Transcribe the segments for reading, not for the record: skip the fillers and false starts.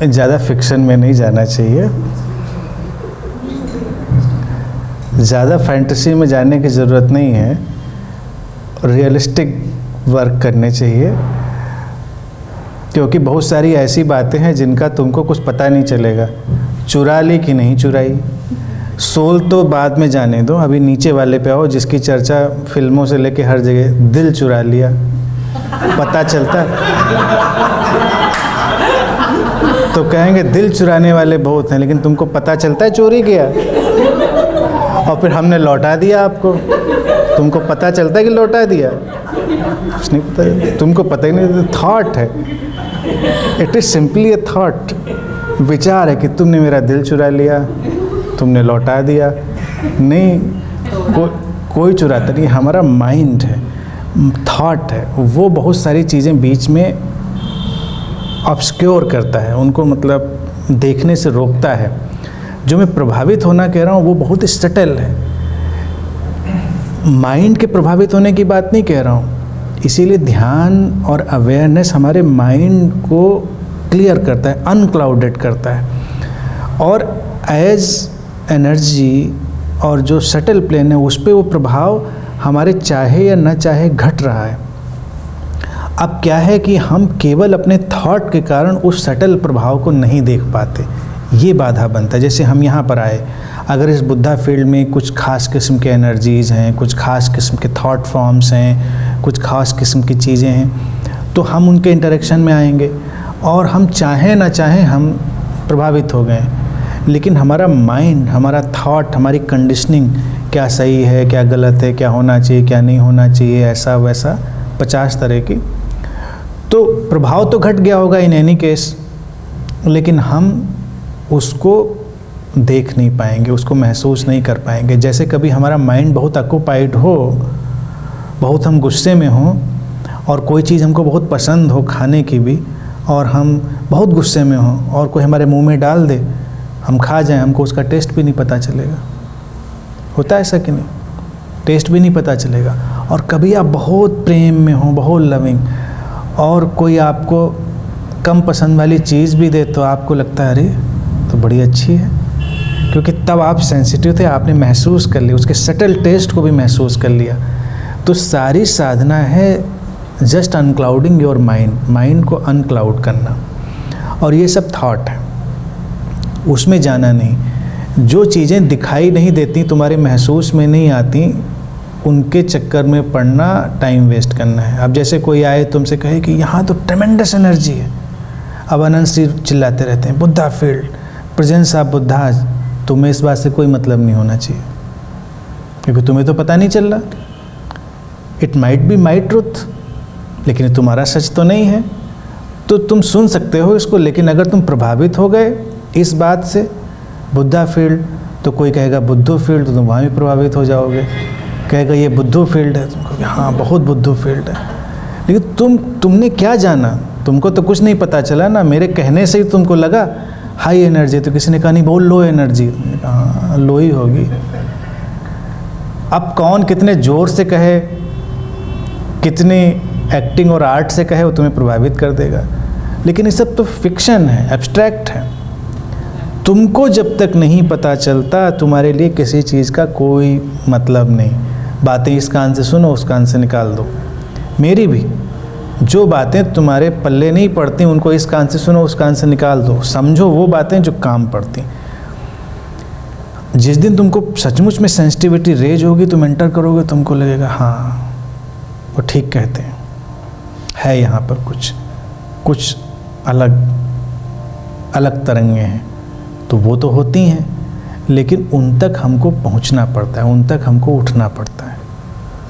ज़्यादा फिक्शन में नहीं जाना चाहिए, ज़्यादा फैंटेसी में जाने की ज़रूरत नहीं है, रियलिस्टिक वर्क करने चाहिए, क्योंकि बहुत सारी ऐसी बातें हैं जिनका तुमको कुछ पता नहीं चलेगा, चुरा ली कि नहीं चुराई। सोल तो बाद में जाने दो, अभी नीचे वाले पे आओ, जिसकी चर्चा फिल्मों से लेके हर जगह, दिल चुरा लिया, पता चलता तो कहेंगे दिल चुराने वाले बहुत हैं, लेकिन तुमको पता चलता है चोरी किया, और फिर हमने लौटा दिया आपको, तुमको पता चलता है कि लौटा दिया, कुछ नहीं पता, तुमको पता ही नहीं। थॉट है, it is simply A thought, विचार है कि तुमने मेरा दिल चुरा लिया, तुमने लौटा दिया। नहीं, कोई चुराता नहीं, हमारा माइंड है, थॉट है, वो बहुत सारी चीज़ें बीच में ऑब्सक्योर करता है, उनको मतलब देखने से रोकता है। जो मैं प्रभावित होना कह रहा हूँ वो बहुत सटल है, माइंड के प्रभावित होने की बात नहीं कह रहा हूँ। इसीलिए ध्यान और अवेयरनेस हमारे माइंड को क्लियर करता है, अनक्लाउडेड करता है, और एज एनर्जी और जो सटल प्लेन है उस पर वो प्रभाव हमारे चाहे या न चाहे घट रहा है। अब क्या है कि हम केवल अपने थॉट के कारण उस सटल प्रभाव को नहीं देख पाते, ये बाधा बनता है। जैसे हम यहाँ पर आए, अगर इस बुद्धा फील्ड में कुछ खास किस्म के एनर्जीज़ हैं, कुछ खास किस्म के थॉट फॉर्म्स हैं, कुछ खास किस्म की चीज़ें हैं, तो हम उनके इंटरेक्शन में आएंगे और हम चाहें ना चाहें हम प्रभावित हो गए। लेकिन हमारा माइंड, हमारा थॉट, हमारी कंडीशनिंग, क्या सही है, क्या गलत है, क्या होना चाहिए, क्या नहीं होना चाहिए, ऐसा वैसा 50 तरह की, तो प्रभाव तो घट गया होगा इन एनी केस, लेकिन हम उसको देख नहीं पाएंगे, उसको महसूस नहीं कर पाएंगे। जैसे कभी हमारा माइंड बहुत ऑक्यूपाइड हो, बहुत हम गुस्से में हों, और कोई चीज़ हमको बहुत पसंद हो खाने की भी, और हम बहुत गुस्से में हों और कोई हमारे मुंह में डाल दे, हम खा जाएं, हमको उसका टेस्ट भी नहीं पता चलेगा। होता है ऐसा कि नहीं? टेस्ट भी नहीं पता चलेगा। और कभी आप बहुत प्रेम में हो, बहुत लविंग, और कोई आपको कम पसंद वाली चीज़ भी दे तो आपको लगता है अरे तो बड़ी अच्छी है, क्योंकि तब आप सेंसिटिव थे, आपने महसूस कर लिया, उसके सटल टेस्ट को भी महसूस कर लिया। तो सारी साधना है जस्ट अनक्लाउडिंग योर माइंड, माइंड को अनक्लाउड करना, और ये सब थॉट है, उसमें जाना नहीं। जो चीज़ें दिखाई नहीं देती, तुम्हारे महसूस में नहीं आती, उनके चक्कर में पड़ना टाइम वेस्ट करना है। अब जैसे कोई आए तुमसे कहे कि यहाँ तो ट्रेमेंडस एनर्जी है, अब अनंत श्री चिल्लाते रहते हैं Buddha field, presence of Buddha, तुम्हें इस बात से कोई मतलब नहीं होना चाहिए, क्योंकि तुम्हें तो पता नहीं चल रहा। It might be my truth, लेकिन तुम्हारा सच तो नहीं है। तो तुम सुन सकते हो इसको, लेकिन अगर तुम प्रभावित हो गए इस बात से, बुद्धा फील्ड, तो कोई कहेगा बुद्धू फील्ड, तो तुम वहाँ भी प्रभावित हो जाओगे। कहेगा ये बुद्धू फील्ड है, तुम कहोगे हाँ बहुत बुद्धू फील्ड है, लेकिन तुमने क्या जाना? तुमको तो कुछ नहीं पता चला ना। मेरे कहने से ही तुमको लगा हाई एनर्जी, तो किसी ने कहा नहीं बहुत लो एनर्जी, हाँ लो ही होगी। अब कौन कितने ज़ोर से कहे, कितनी एक्टिंग और आर्ट से कहे, वो तुम्हें प्रभावित कर देगा। लेकिन ये सब तो फिक्शन है, एब्स्ट्रैक्ट है। तुमको जब तक नहीं पता चलता, तुम्हारे लिए किसी चीज़ का कोई मतलब नहीं। बातें इस कान से सुनो, उस कान से निकाल दो। मेरी भी जो बातें तुम्हारे पल्ले नहीं पड़ती, उनको इस कान से सुनो, उस कान से निकाल दो। समझो वो बातें जो काम पड़ती। जिस दिन तुमको सचमुच में सेंसिटिविटी रेज होगी, तुम एंटर करोगे, तुमको लगेगा हाँ वो ठीक कहते हैं, है यहाँ पर कुछ अलग तरंगें हैं। तो वो तो होती हैं, लेकिन उन तक हमको पहुँचना पड़ता है, उन तक हमको उठना पड़ता है।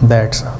That's all.